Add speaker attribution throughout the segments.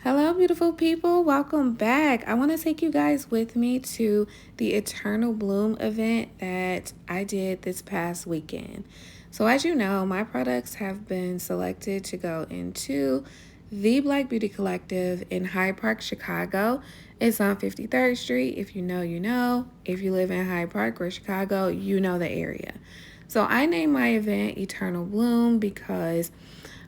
Speaker 1: Hello, beautiful people. Welcome back. I want to take you guys with me to the Eternal Bloom event that I did this past weekend. So, as you know, my products have been selected to go into the Black Beauty Collective in Hyde Park, Chicago. It's on 53rd Street. If you know, you know. If you live in Hyde Park or Chicago, you know the area. So, I named my event Eternal Bloom because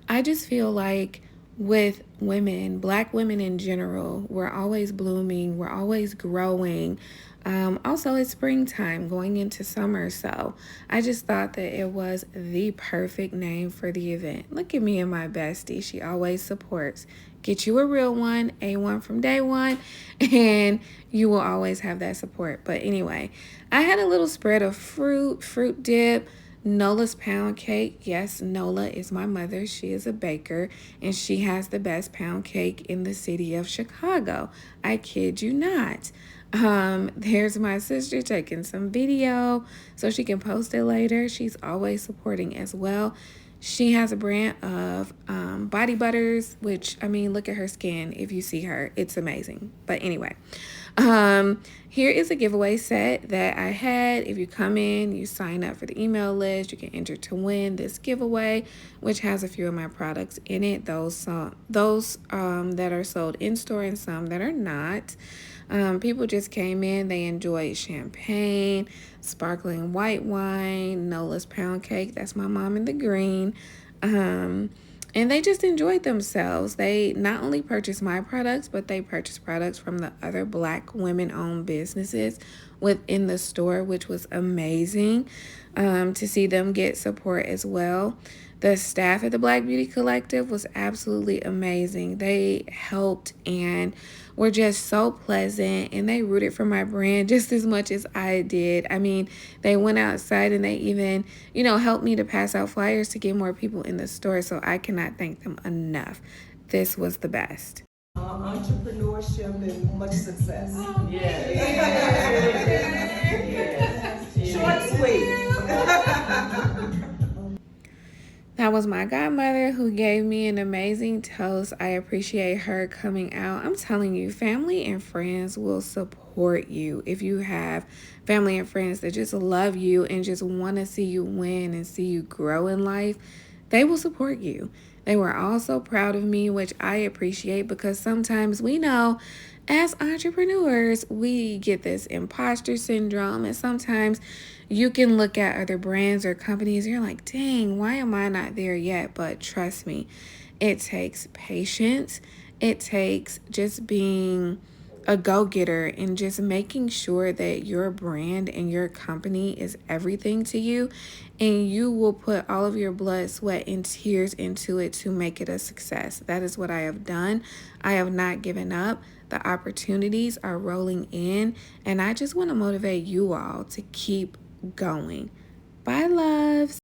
Speaker 1: I just feel like with women, black women in general, we're always blooming, we're always growing. Also, it's springtime going into summer, so I just thought that it was the perfect name for the event. Look at me and my bestie, she always supports. Get you a real one, A1 from day one, and you will always have that support. But anyway, I had a little spread of fruit dip, Nola's pound cake. Yes, Nola is my mother. She is a baker and she has the best pound cake in the city of Chicago. I kid you not. There's my sister taking some video so she can post it later. She's always supporting as well. She has a brand of body butters, which, I mean, look at her skin. If you see her, it's amazing. But anyway, here is a giveaway set that I had. If you come in, you sign up for the email list, you can enter to win this giveaway, which has a few of my products in it. Those that are sold in store and some that are not. People just came in. They enjoyed champagne, sparkling white wine, Nola's pound cake. That's my mom in the green. And they just enjoyed themselves. They not only purchased my products, but they purchased products from the other black women-owned businesses within the store, which was amazing to see them get support as well. The staff at the Black Beauty Collective was absolutely amazing. They helped and were just so pleasant, and they rooted for my brand just as much as I did. I mean, they went outside and they even, helped me to pass out flyers to get more people in the store, so I cannot thank them enough. This was the best.
Speaker 2: Entrepreneurship and much success.
Speaker 3: Yes.
Speaker 2: Short, sweet.
Speaker 1: That was my godmother who gave me an amazing toast. I appreciate her coming out. I'm telling you, family and friends will support you. If you have family and friends that just love you and just want to see you win and see you grow in life, they will support you. They were all so proud of me, which I appreciate because sometimes we know as entrepreneurs, we get this imposter syndrome, and sometimes you can look at other brands or companies and you're like, dang, why am I not there yet? But trust me, it takes patience. It takes just being a go-getter and just making sure that your brand and your company is everything to you, and you will put all of your blood, sweat, and tears into it to make it a success. That is what I have done. I have not given up. The opportunities are rolling in, and I just want to motivate you all to keep going. Bye, loves.